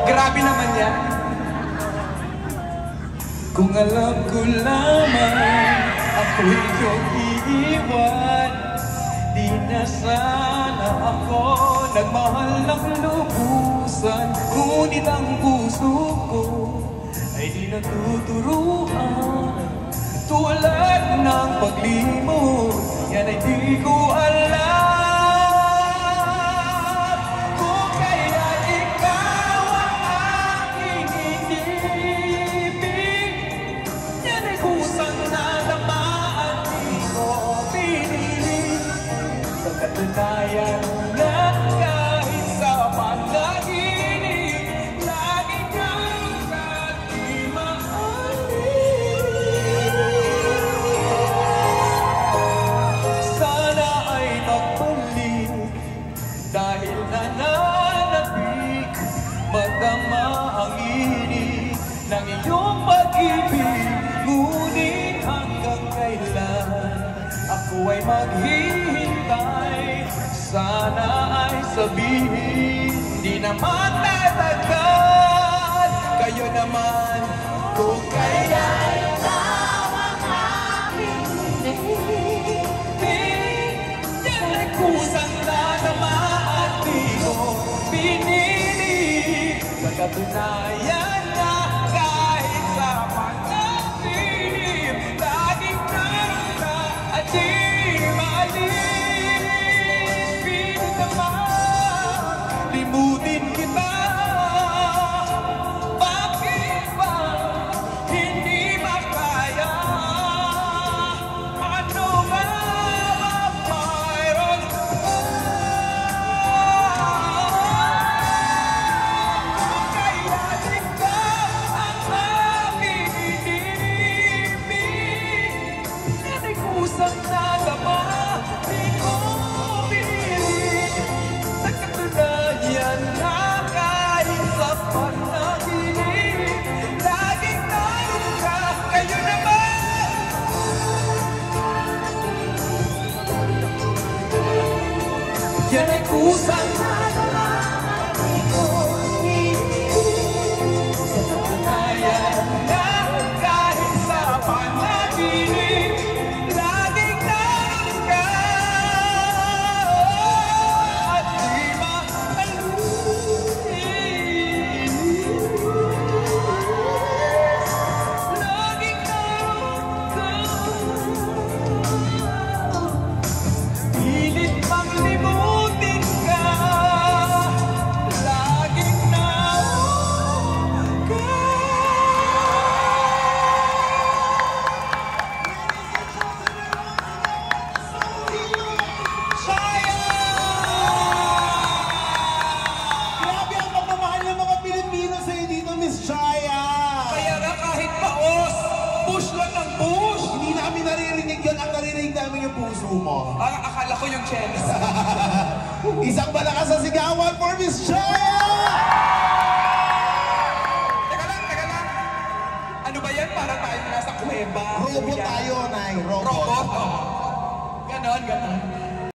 Grabe naman yan. Kung alam ko lamang ako'y iyong iiwan, di na sana ako nagmahal ng lubusan. Ngunit ang puso ko ay di natuturuan. Tulad ng paglimot, yan ay di ko alam. Kung kaya ikaw ang aking inibig, yan ay kusang nalamaan, di ko pinili. Sa katunayan na kahit sa panaginip, lagi kang dahil nananabik, madama ang inig ng iyong pag-ibig. Ngunit hanggang kailan ako ay maghihintay? Sana ay sabihin, di naman tatagal. Kayo naman, kung kaya ikaw ang aming inibig, yan ay kusang nalamaan, pinili. Sa katunayan na kahit sa panaginip, laging narita at di maalis. Pilit naman limutin kita. Bakit ba hindi makaya? Ano ba mayroon? Kusang nagama, di ko pinili. Sa katunayan na kahit sa panaginip, laging naroon ka, kayo naman. Yan ay kusang nagama, di ko pinili. Sa katunayan na kahit sa panaginip, puso mo. Akala ko yung chest. Isang malakas na sigawan for Miss Chaya! Teka lang. Ano ba yan? Para tayo nasa kuweba. Robot tayo, Nay. Robot. Ganon.